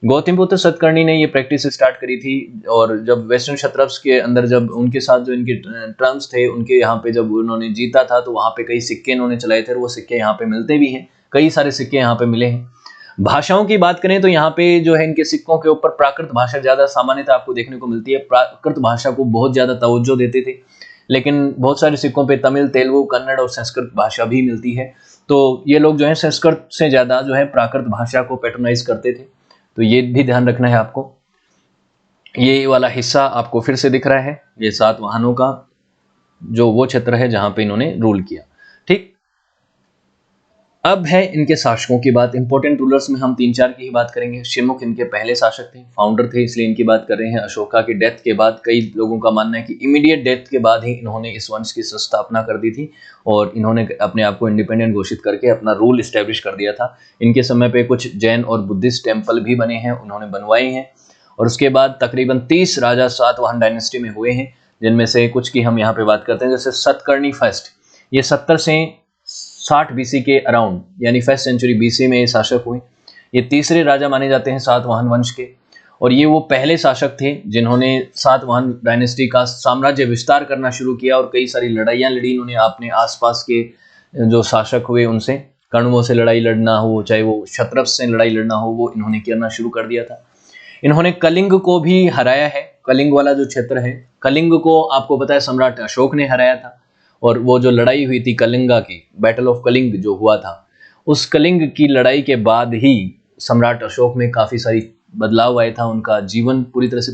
गौतमीपुत्र सतकर्णी ने ये प्रैक्टिस स्टार्ट करी थी, और जब वेस्टर्न क्षत्रप्स के अंदर जब उनके साथ जो इनके टर्म्स थे उनके यहाँ पे जब उन्होंने जीता था तो वहाँ पे कई सिक्के इन्होंने चलाए थे, और वो सिक्के यहाँ पे मिलते भी हैं, कई सारे सिक्के यहाँ पे मिले हैं। भाषाओं की बात करें तो यहाँ पे जो है इनके सिक्कों के ऊपर प्राकृत भाषा ज्यादा सामान्यतः आपको देखने को मिलती है। प्राकृत भाषा को बहुत ज्यादा तवज्जो देते थे, लेकिन बहुत सारे सिक्कों पे तमिल, तेलुगु, कन्नड़ और संस्कृत भाषा भी मिलती है। तो ये लोग जो है संस्कृत से ज्यादा जो है प्राकृत भाषा को पैट्रोनाइज करते थे, तो ये भी ध्यान रखना है आपको। ये वाला हिस्सा आपको फिर से दिख रहा है, ये सातवाहनों का जो वो क्षेत्र है जहां पे इन्होंने रूल किया। ठीक, अब है इनके शासकों की बात। इंपॉर्टेंट रूलर्स में हम 3-4 की ही बात करेंगे। शिवमुख इनके पहले शासक थे, फाउंडर थे, इसलिए इनकी बात कर रहे हैं। अशोका की डेथ के बाद, कई लोगों का मानना है कि इमीडिएट डेथ के बाद ही इन्होंने इस वंश की स्थापना कर दी थी और इन्होंने अपने आप को इंडिपेंडेंट घोषित करके अपना रूल स्टैब्लिश कर दिया था। इनके समय पे कुछ जैन और बुद्धिस्ट टेम्पल भी बने हैं, उन्होंने बनवाए हैं। और उसके बाद तकरीबन 30 राजा सातवाहन डायनेस्टी में हुए हैं, जिनमें से कुछ की हम यहाँ पे बात करते हैं। जैसे सतकर्णी फर्स्ट, ये 70 से 60 बीसी के अराउंड यानी फर्स्ट सेंचुरी बीसी में ये शासक हुए। ये तीसरे राजा माने जाते हैं सातवाहन वंश के, और ये वो पहले शासक थे जिन्होंने सातवाहन डायनेस्टी का साम्राज्य विस्तार करना शुरू किया और कई सारी लड़ाइयाँ लड़ी इन्होंने अपने आसपास के जो शासक हुए उनसे। कण्वों से लड़ाई लड़ना हो, चाहे वो क्षत्रप्स से लड़ाई लड़ना हो, वो इन्होंने करना शुरू कर दिया था। इन्होंने कलिंग को भी हराया है। कलिंग वाला जो क्षेत्र है, कलिंग को आपको पता है सम्राट अशोक ने हराया था, और वो जो लड़ाई हुई थी कलिंगा की, बैटल ऑफ कलिंग जो हुआ था, उस कलिंग की लड़ाई के बाद ही सम्राट अशोक में काफ़ी सारी बदलाव आया था। उनका जीवन पूरी तरह से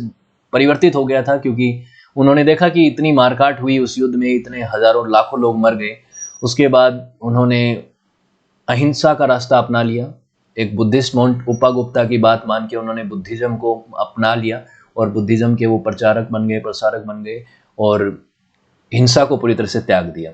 परिवर्तित हो गया था, क्योंकि उन्होंने देखा कि इतनी मारकाट हुई उस युद्ध में, इतने हजारों लाखों लोग मर गए। उसके बाद उन्होंने अहिंसा का रास्ता अपना लिया। एक बुद्धिस्ट मॉन्ट उपागुप्ता की बात मान के उन्होंने बुद्धिज्म को अपना लिया, और बुद्धिज्म के वो प्रचारक बन गए, प्रसारक बन गए, और हिंसा को पूरी तरह से त्याग दिया।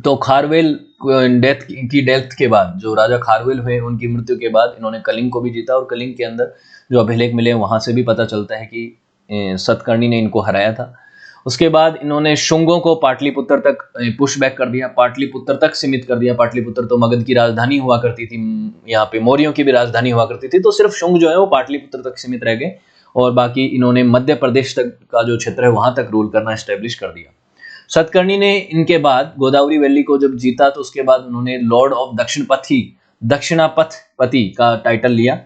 तो खारवेल की डेथ के बाद, जो राजा खारवेल हुए उनकी मृत्यु के बाद, इन्होंने कलिंग को भी जीता, और कलिंग के अंदर जो अभिलेख मिले वहां से भी पता चलता है कि सतकर्णी ने इनको हराया था। उसके बाद इन्होंने शुंगों को पाटलिपुत्र तक पुश बैक कर दिया, पाटलिपुत्र तक सीमित कर दिया। पाटलिपुत्र तो मगध की राजधानी हुआ करती थी, यहाँ पे मौर्यों की भी राजधानी हुआ करती थी, तो सिर्फ शुंग जो है वो पाटलिपुत्र तक सीमित रह गए, और बाकी इन्होंने मध्य प्रदेश तक का जो क्षेत्र है वहां तक रूल करना एस्टेब्लिश कर दिया। सतकर्णी ने इनके बाद गोदावरी वैली को जब जीता तो उसके बाद उन्होंने लॉर्ड ऑफ दक्षिणापथपति का टाइटल लिया।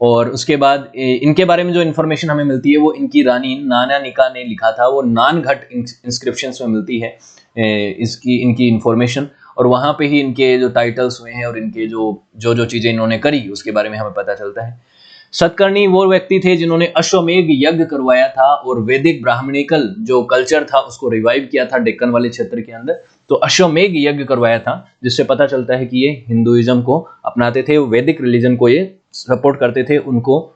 और उसके बाद इनके बारे में जो इन्फॉर्मेशन हमें मिलती है वो इनकी रानी नानानिका ने लिखा था, वो नानघट इंस्क्रिप्शंस में मिलती है इसकी इनकी इन्फॉर्मेशन, और वहां पे ही इनके जो टाइटल्स हुए हैं और इनके जो चीजें इन्होंने करी उसके बारे में हमें पता चलता है। सतकर्णी वो व्यक्ति थे जिन्होंने अश्वमेध यज्ञ करवाया था और वैदिक ब्राह्मणिकल जो कल्चर था उसको रिवाइव किया था डेक्कन वाले क्षेत्र के अंदर। तो अश्वमेध यज्ञ करवाया था, जिससे पता चलता है कि ये हिंदुइज्म को अपनाते थे, वैदिक रिलीजन को ये सपोर्ट करते थे, उनको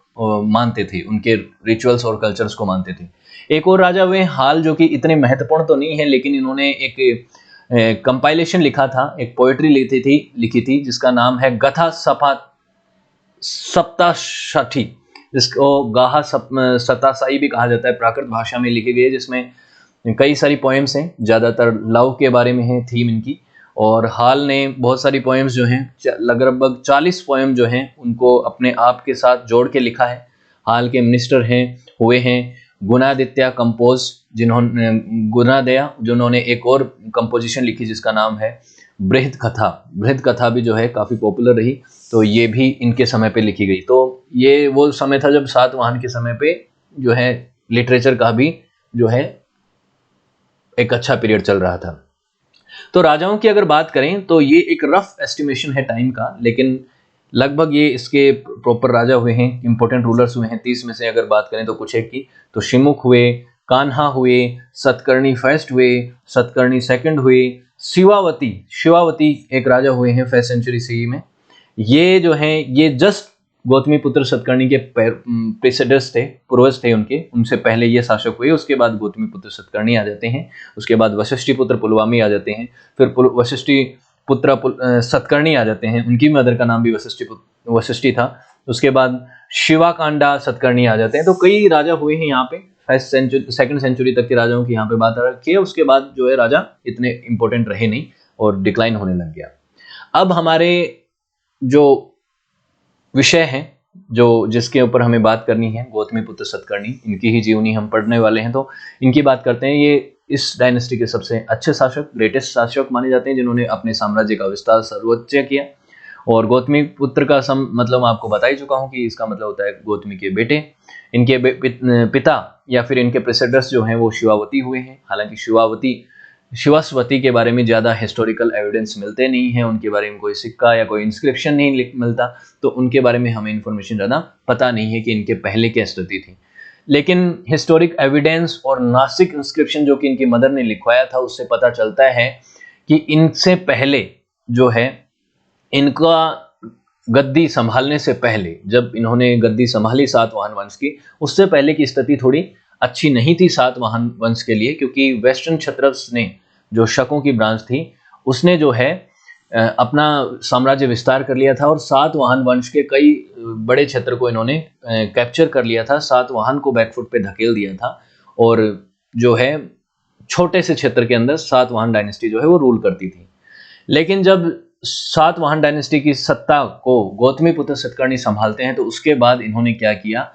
मानते थे, उनके रिचुअल्स और कल्चर्स को मानते थे। एक और राजा हुए हाल, जो कि इतने महत्वपूर्ण तो नहीं है, लेकिन इन्होंने एक कंपाइलेशन लिखा था, एक पोएट्री लिखी थी जिसका नाम है गथा सप्ताशठी, जिसको गाहा सतासाई भी कहा जाता है, प्राकृत भाषा में लिखी गई है, जिसमें कई सारी पोएम्स हैं, ज़्यादातर लव के बारे में है थीम इनकी। और हाल ने बहुत सारी पोएम्स जो हैं, लगभग 40 पोएम जो हैं उनको अपने आप के साथ जोड़ के लिखा है। हाल के मिनिस्टर हुए हैं गुणादित्य कंपोज, जिन्होंने एक और कंपोजिशन लिखी जिसका नाम है बृहद कथा। बृहद कथा भी जो है काफ़ी पॉपुलर रही, तो ये भी इनके समय पे लिखी गई। तो ये वो समय था जब सातवाहन के समय पे जो है लिटरेचर का भी जो है एक अच्छा पीरियड चल रहा था। तो राजाओं की अगर बात करें तो ये एक रफ एस्टिमेशन है टाइम का, लेकिन लगभग ये इसके प्रॉपर राजा हुए हैं, इंपॉर्टेंट रूलर्स हुए हैं 30 में से अगर बात करें तो कुछ एक की, तो शिमुख हुए, कान्हा हुए, सतकर्णी फर्स्ट हुए, सतकर्णी सेकंड हुए, शिवावती शिवावती एक राजा हुए हैं 5th सेंचुरी सीई में। ये जो हैं ये जस्ट गौतमी पुत्र सतकर्णी के प्रेसिडेंट्स थे, पूर्वज थे उनके, उनसे पहले ये शासक हुए, उसके बाद गौतमी पुत्र सतकर्णी आ जाते हैं, उसके बाद वशिष्ठी पुत्र पुलवामी आ जाते हैं, फिर वशिष्ठी पुत्र सतकर्णी आ जाते हैं, उनकी मदर का नाम भी वशिष्ठी था। उसके बाद शिवाकांडा सतकर्णी आ जाते हैं। तो कई राजा हुए हैं यहाँ पे, 2nd सेंचुरी तक के राजाओं की यहाँ पे बात रखी है। उसके बाद जो है राजा इतने इंपॉर्टेंट रहे नहीं और डिक्लाइन होने लग गया। अब हमारे जो विषय है जो जिसके ऊपर हमें बात करनी है, गौतमी पुत्र सतकर्णी, इनकी ही जीवनी हम पढ़ने वाले हैं, तो इनकी बात करते हैं। ये इस डायनेस्टी के सबसे अच्छे शासक, ग्रेटेस्ट शासक माने जाते हैं, जिन्होंने अपने साम्राज्य का विस्तार सर्वोच्च किया। और गौतमी पुत्र का मतलब आपको बता ही चुका हूं कि इसका मतलब होता है गौतमी के बेटे। इनके पिता या फिर इनके प्रेसिडेंट्स जो हैं वो शिवावती हुए हैं। हालांकि शिवास्वती के बारे में ज़्यादा हिस्टोरिकल एविडेंस मिलते नहीं हैं, उनके बारे में कोई सिक्का या कोई इंस्क्रिप्शन नहीं मिलता, तो उनके बारे में हमें इंफॉर्मेशन ज़्यादा पता नहीं है कि इनके पहले क्या स्थिति थी। लेकिन हिस्टोरिक एविडेंस और नासिक इंस्क्रिप्शन जो कि इनकी मदर ने लिखवाया था, उससे पता चलता है कि इनसे पहले जो है, इनका गद्दी संभालने से पहले, जब इन्होंने गद्दी संभाली सातवाहन वंश की, उससे पहले की स्थिति थोड़ी अच्छी नहीं थी सातवाहन वंश के लिए, क्योंकि वेस्टर्न क्षत्रप्स ने, जो शकों की ब्रांच थी, उसने जो है अपना साम्राज्य विस्तार कर लिया था और सातवाहन वंश के कई बड़े क्षेत्र को इन्होंने कैप्चर कर लिया था, सातवाहन को बैकफुट पे धकेल दिया था, और जो है छोटे से क्षेत्र के अंदर सातवाहन डायनेस्टी जो है वो रूल करती थी। लेकिन जब सातवाहन डायनेस्टी की सत्ता को गौतमी पुत्र सतकर्णी संभालते हैं, तो उसके बाद इन्होंने क्या किया,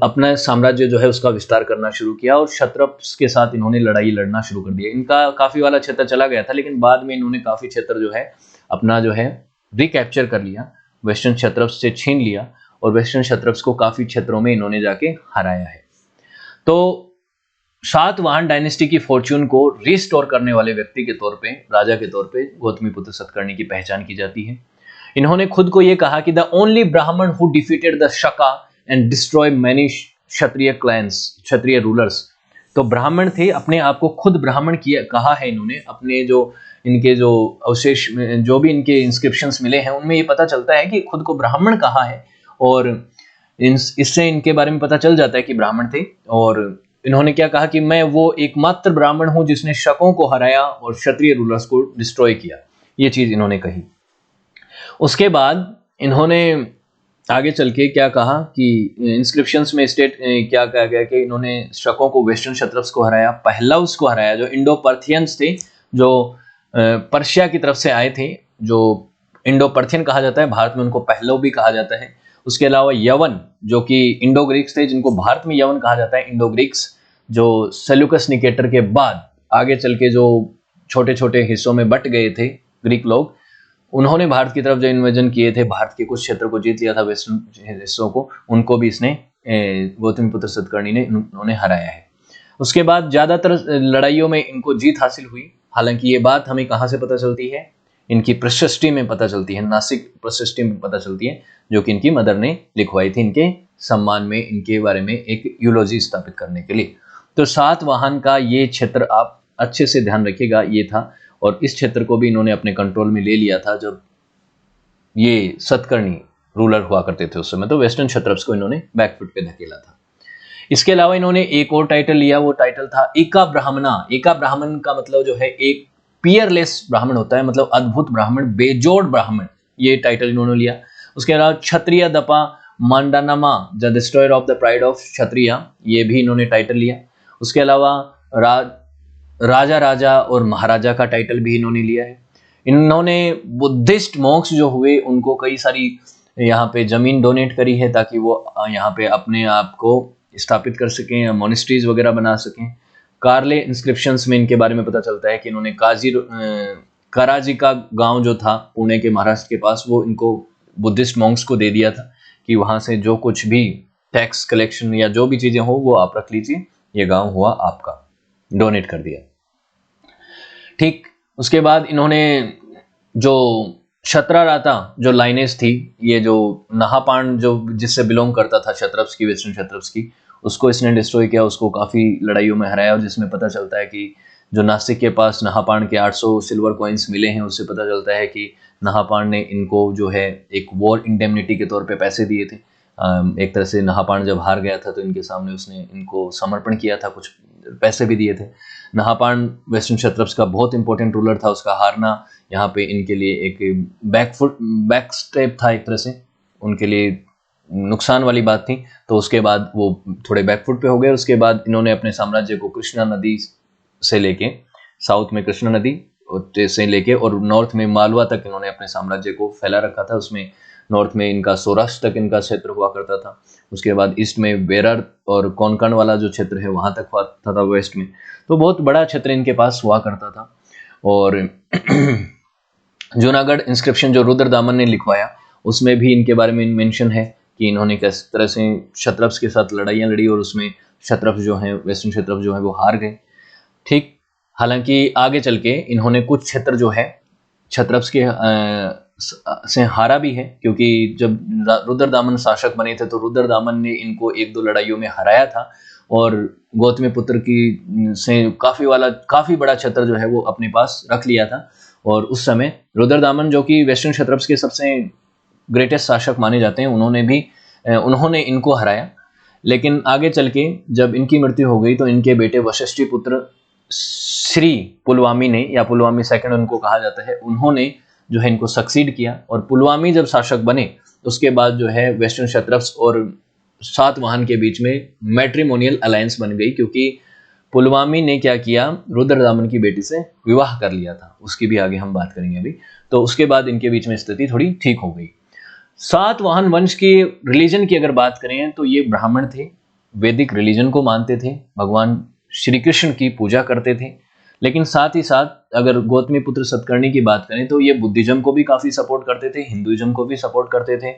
अपना साम्राज्य जो है उसका विस्तार करना शुरू किया और क्षत्रप्स के साथ इन्होंने लड़ाई लड़ना शुरू कर दिया। इनका काफी वाला क्षेत्र चला गया था, लेकिन बाद में इन्होंने काफी क्षेत्र जो है अपना जो है रिकैप्चर कर लिया, वेस्टर्न क्षत्रप्स से छीन लिया, और वेस्टर्न क्षत्रप्स को काफी क्षेत्रों में इन्होंने जाके हराया है। तो सातवाहन डायनेस्टी की फॉर्च्यून को रिस्टोर करने वाले व्यक्ति के तौर पे, राजा के तौर पे गौतमी पुत्र सतकर्णी की पहचान की जाती है। इन्होंने खुद को यह कहा कि the only Brahmin who defeated the Shaka and destroy many Kshatriya clans, Kshatriya rulers. तो ब्राह्मण थे, अपने आप को खुद ब्राह्मण किया कहा है इन्होंने। अपने जो इनके जो अवशेष, जो भी इनके इंस्क्रिप्शंस मिले हैं, उनमें ये पता चलता है कि खुद को ब्राह्मण कहा है, और इससे इनके बारे में पता चल जाता है कि ब्राह्मण थे। और इन्होंने क्या कहा कि मैं वो एकमात्र ब्राह्मण हूं जिसने शकों को हराया और क्षत्रिय रूलर्स को डिस्ट्रॉय किया, ये चीज इन्होंने कही। उसके बाद इन्होंने आगे चल के क्या कहा कि इंस्क्रिप्शंस में क्या कहा गया कि इन्होंने शकों को, वेस्टर्न क्षत्रप्स को हराया, पहलव्स को हराया, जो इंडो पर्थियंस थे, जो पर्शिया की तरफ से आए थे, जो इंडो पर्थियन कहा जाता है, भारत में उनको पहलव भी कहा जाता है। उसके अलावा यवन, जो कि इंडो ग्रीक्स थे, जिनको भारत में यवन कहा जाता है, इंडो ग्रीक्स, जो सेल्यूकस निकेटर के बाद आगे चल के जो छोटे छोटे हिस्सों में बट गए थे ग्रीक लोग, उन्होंने भारत की तरफ जो इन्वेजन किए थे, भारत के कुछ क्षेत्र को जीत लिया था, वेस्टर्न हिस्सों को, उनको भी इसने गौतमी पुत्र सतकर्णी ने उन्होंने हराया है। उसके बाद ज्यादातर लड़ाइयों में इनको जीत हासिल हुई। हालांकि ये बात हमें कहाँ से पता चलती है, इनकी प्रशस्ति में पता चलती है, नासिक प्रशस्ति में पता चलती है, जो कि इनकी मदर ने लिखवाई थी इनके सम्मान में, इनके बारे में एक यूलॉजी स्थापित करने के लिए। तो सातवाहन का ये क्षेत्र आप अच्छे से ध्यान रखिएगा, ये था, और इस क्षेत्र को भी इन्होंने अपने कंट्रोल में ले लिया था जब ये सतकर्णी रूलर हुआ करते थे उस समय। तो वेस्टर्न क्षत्रप्स को इन्होंने बैकफुट पे धकेला था। इसके अलावा इन्होंने एक और टाइटल लिया, वो टाइटल था एका ब्राह्मणा। एका ब्राह्मण का मतलब जो है एक पियरलेस ब्राह्मण होता है, मतलब अद्भुत ब्राह्मण, बेजोड़ ब्राह्मण, ये टाइटल इन्होंने लिया। उसके अलावा क्षत्रिय दपा मांडानामा, the destroyer of the pride of Kshatriya, ये भी इन्होंने टाइटल लिया। उसके अलावा राजा राजा और महाराजा का टाइटल भी इन्होंने लिया है। इन्होंने बुद्धिस्ट मॉन्क्स जो हुए उनको कई सारी यहाँ पे जमीन डोनेट करी है, ताकि वो यहाँ पे अपने आप को स्थापित कर सकें, मोनेस्ट्रीज वगैरह बना सकें। कार्ले इंस्क्रिप्शंस में इनके बारे में पता चलता है कि इन्होंने कराजी का गांव जो था पुणे के महाराष्ट्र के पास, वो इनको बुद्धिस्ट मॉन्क्स को दे दिया था कि वहां से जो कुछ भी टैक्स कलेक्शन या जो भी चीजें हो वो आप रख लीजिए, ये गांव हुआ आपका, डोनेट कर दिया। ठीक, उसके बाद इन्होंने जो क्षत्रराता जो लाइनेज थी, ये जो नहापान जो जिससे बिलोंग करता था क्षत्रप्स की, वेस्टर्न क्षत्रप्स की, उसको इसने डिस्ट्रॉय किया, उसको काफ़ी लड़ाइयों में हराया। और जिसमें पता चलता है कि जो नासिक के पास नहापान के 800 सिल्वर कॉइन्स मिले हैं, उससे पता चलता है कि नहापान ने इनको जो है एक वॉर इंडेमनिटी के तौर पे पैसे दिए थे। एक तरह से नहापान जब हार गया था तो इनके सामने उसने इनको समर्पण किया था, कुछ पैसे भी दिए थे। नहापान वेस्टर्न क्षत्रप्स का बहुत इंपॉर्टेंट रूलर था, उसका हारना यहाँ पे इनके लिए एक बैक स्टेप था, एक तरह से उनके लिए नुकसान वाली बात थी। तो उसके बाद वो थोड़े बैकफुट पे हो गए। उसके बाद इन्होंने अपने साम्राज्य को कृष्णा नदी से लेके, साउथ में कृष्णा नदी से लेके और नॉर्थ में मालवा तक इन्होंने अपने साम्राज्य को फैला रखा था। उसमें नॉर्थ में इनका सौराष्ट्र तक इनका क्षेत्र हुआ करता था। उसके बाद ईस्ट में बेरर और कोंकण वाला जो क्षेत्र है वहां तक हुआ था वेस्ट में। तो बहुत बड़ा क्षेत्र इनके पास हुआ करता था। और जूनागढ़ इंस्क्रिप्शन जो रुद्रदामन ने लिखवाया, उसमें भी इनके बारे में मेंशन है कि इन्होंने किस तरह से क्षत्रप्स के साथ लड़ाइयाँ लड़ी और उसमें क्षत्रप्स जो हैं, वेस्टर्न क्षत्रप्स जो हैं, वो हार गए। ठीक, हालांकि आगे चल के इन्होंने कुछ क्षेत्र जो है क्षत्रप्स के से हारा भी है, क्योंकि जब रुद्रदामन शासक बने थे तो रुद्रदामन ने इनको एक दो लड़ाइयों में हराया था और गौतमी पुत्र की से काफी बड़ा क्षेत्र जो है वो अपने पास रख लिया था। और उस समय रुद्रदामन जो कि वेस्टर्न क्षत्रप्स के सबसे ग्रेटेस्ट शासक माने जाते हैं, उन्होंने इनको हराया। लेकिन आगे चल के जब इनकी मृत्यु हो गई तो इनके बेटे वशिष्ठी पुत्र श्री पुलवामी ने, या पुलवामी सेकंड उनको कहा जाता है, उन्होंने जो है इनको सक्सीड किया। और पुलवामी जब शासक बने उसके बाद जो है वेस्टर्न क्षत्रप्स और सातवाहन के बीच में मैट्रिमोनियल अलायंस बन गई, क्योंकि पुलवामी ने क्या किया, रुद्रदामन की बेटी से विवाह कर लिया था। उसकी भी आगे हम बात करेंगे अभी। तो उसके बाद इनके बीच में स्थिति थोड़ी ठीक हो गई। सातवाहन वंश के रिलीजन की अगर बात करें तो ये ब्राह्मण थे, वैदिक रिलीजन को मानते थे, भगवान श्री कृष्ण की पूजा करते थे। लेकिन साथ ही साथ अगर गौतमी पुत्र सतकर्णी की बात करें तो ये बुद्धिज्म को भी काफी सपोर्ट करते थे, हिंदुइज्म को भी सपोर्ट करते थे।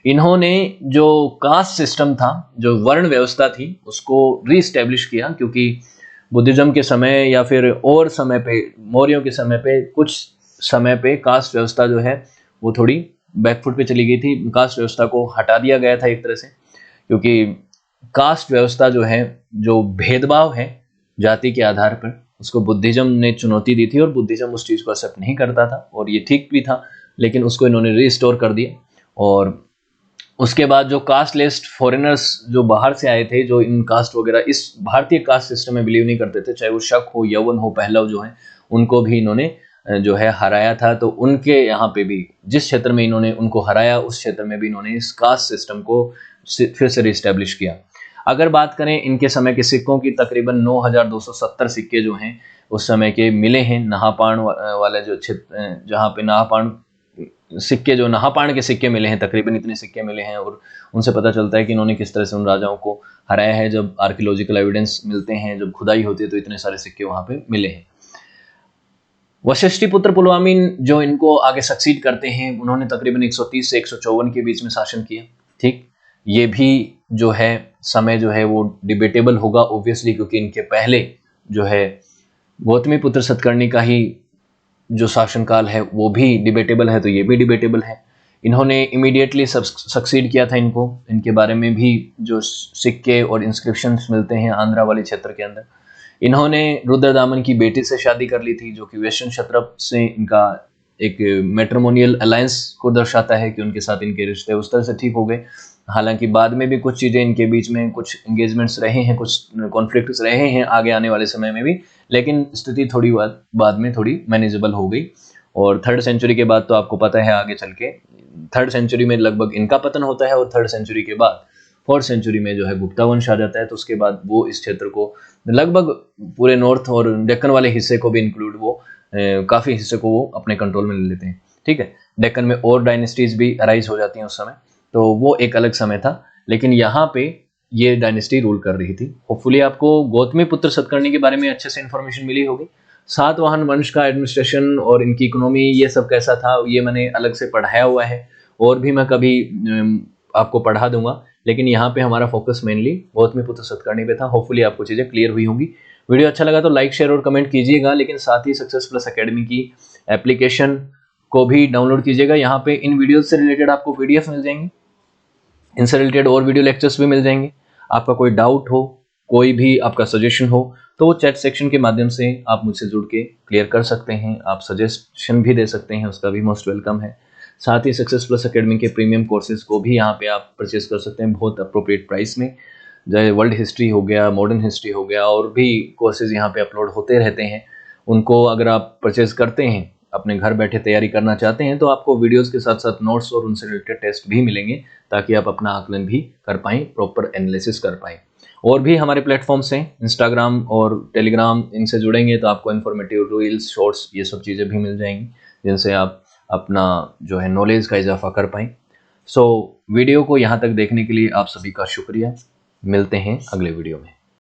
इन्होंने जो कास्ट सिस्टम था, जो वर्ण व्यवस्था थी, उसको रीस्टैब्लिश किया, क्योंकि बुद्धिज्म के समय या फिर और समय पे, मौर्यों के समय पे, कुछ समय पे कास्ट व्यवस्था जो है वो थोड़ी बैकफुट पे चली गई थी। कास्ट व्यवस्था को हटा दिया गया था एक तरह से, क्योंकि कास्ट व्यवस्था जो है, जो भेदभाव है जाति के आधार पर, उसको बुद्धिज्म ने चुनौती दी थी और बुद्धिज्म उस चीज़ को एक्सेप्ट नहीं करता था और ये ठीक भी था। लेकिन उसको इन्होंने रिस्टोर कर दिया। और उसके बाद जो कास्ट लिस्ट फॉरेनर्स जो बाहर से आए थे, जो इन कास्ट वगैरह इस भारतीय कास्ट सिस्टम में बिलीव नहीं करते थे, चाहे वो शक हो, यवन हो, पहलव जो है, उनको भी इन्होंने जो है हराया था। तो उनके यहाँ पे भी जिस क्षेत्र में इन्होंने उनको हराया, उस क्षेत्र में भी इन्होंने इस कास्ट सिस्टम को फिर से रिस्टेब्लिश किया। अगर बात करें इनके समय के सिक्कों की, तकरीबन 9270 सिक्के जो हैं उस समय के मिले हैं। नहापान वाले जो क्षेत्र, जहाँ पे नहापान सिक्के, जो नहापान के सिक्के मिले हैं, तकरीबन इतने सिक्के मिले हैं। और उनसे पता चलता है कि इन्होंने किस तरह से उन राजाओं को हराया है। जब आर्कियोलॉजिकल एविडेंस मिलते हैं, जब खुदाई होती है, तो इतने सारे सिक्के वहां पे मिले हैं। वशिष्ठी पुत्र पुलवामी जो इनको आगे सक्सीड करते हैं, उन्होंने तकरीबन 130 से 154 के बीच में शासन किया। ठीक, ये भी जो है समय जो है वो डिबेटेबल होगा ऑब्वियसली, क्योंकि इनके पहले जो है गौतमी पुत्र सतकर्णी का ही जो शासनकाल है वो भी डिबेटेबल है, तो ये भी डिबेटेबल है। इन्होंने इमीडिएटली सक्सीड किया था इनको। इनके बारे में भी जो सिक्के और इंस्क्रिप्शंस मिलते हैं आंध्रा वाले क्षेत्र के अंदर। इन्होंने रुद्रदामन की बेटी से शादी कर ली थी, जो कि वेस्टर्न क्षत्रप से इनका एक मैट्रिमोनियल अलायंस को दर्शाता है कि उनके साथ इनके रिश्ते उस तरह से ठीक हो गए। हालांकि बाद में भी कुछ चीज़ें इनके बीच में, कुछ एंगेजमेंट्स रहे हैं, कुछ कॉन्फ्लिक्ट्स रहे हैं आगे आने वाले समय में भी, लेकिन स्थिति थोड़ी बाद में थोड़ी मैनेजेबल हो गई। और 3rd सेंचुरी के बाद तो आपको पता है आगे चल के 3rd सेंचुरी में लगभग इनका पतन होता है और 3rd सेंचुरी के बाद 4th सेंचुरी में जो है गुप्ता वंश आ जाता है। तो उसके बाद वो इस क्षेत्र को लगभग पूरे नॉर्थ और डेक्कन वाले हिस्से को भी इंक्लूड, वो काफ़ी हिस्से को वो अपने कंट्रोल में ले लेते हैं। ठीक है, डेक्कन में और डायनेस्टीज भी अराइज हो जाती हैं उस समय, तो वो एक अलग समय था। लेकिन यहाँ पे ये डायनेस्टी रूल कर रही थी। होपफुली आपको गौतमी पुत्र सतकर्णी के बारे में अच्छे से इन्फॉर्मेशन मिली होगी। सातवाहन वंश का एडमिनिस्ट्रेशन और इनकी इकोनॉमी ये सब कैसा था, ये मैंने अलग से पढ़ाया हुआ है और भी मैं कभी आपको पढ़ा दूंगा। लेकिन यहाँ पे हमारा फोकस मेनली गौतमी पुत्र सतकर्णी पे था। होपफुली आपको चीज़ें क्लियर हुई होंगी। वीडियो अच्छा लगा तो लाइक शेयर और कमेंट कीजिएगा, लेकिन साथ ही सक्सेस प्लस एकेडमी की एप्लीकेशन को भी डाउनलोड कीजिएगा। यहाँ पे इन वीडियो से रिलेटेड आपको पीडीएफ मिल जाएंगी, इनसे रिलेटेड और वीडियो लेक्चर्स भी मिल जाएंगे। आपका कोई डाउट हो, कोई भी आपका सजेशन हो, तो वो चैट सेक्शन के माध्यम से आप मुझसे जुड़ के क्लियर कर सकते हैं। आप सजेशन भी दे सकते हैं, उसका भी मोस्ट वेलकम है। साथ ही सक्सेस प्लस एकेडमी के प्रीमियम कोर्सेज को भी यहाँ पे आप परचेज कर सकते हैं बहुत अप्रोप्रिएट प्राइस में। जैसे वर्ल्ड हिस्ट्री हो गया, मॉडर्न हिस्ट्री हो गया, और भी कोर्सेज यहाँ पे अपलोड होते रहते हैं। उनको अगर आप परचेज करते हैं, अपने घर बैठे तैयारी करना चाहते हैं, तो आपको वीडियोस के साथ साथ नोट्स और उनसे रिलेटेड टेस्ट भी मिलेंगे, ताकि आप अपना आकलन भी कर पाएँ, प्रॉपर एनालिसिस कर पाएँ। और भी हमारे प्लेटफॉर्म्स हैं, इंस्टाग्राम और टेलीग्राम, इनसे जुड़ेंगे तो आपको इन्फॉर्मेटिव रील्स, शॉर्ट्स, ये सब चीज़ें भी मिल जाएंगी, जिनसे आप अपना जो है नॉलेज का इजाफा कर पाएँ। वीडियो को यहाँ तक देखने के लिए आप सभी का शुक्रिया। मिलते हैं अगले वीडियो में।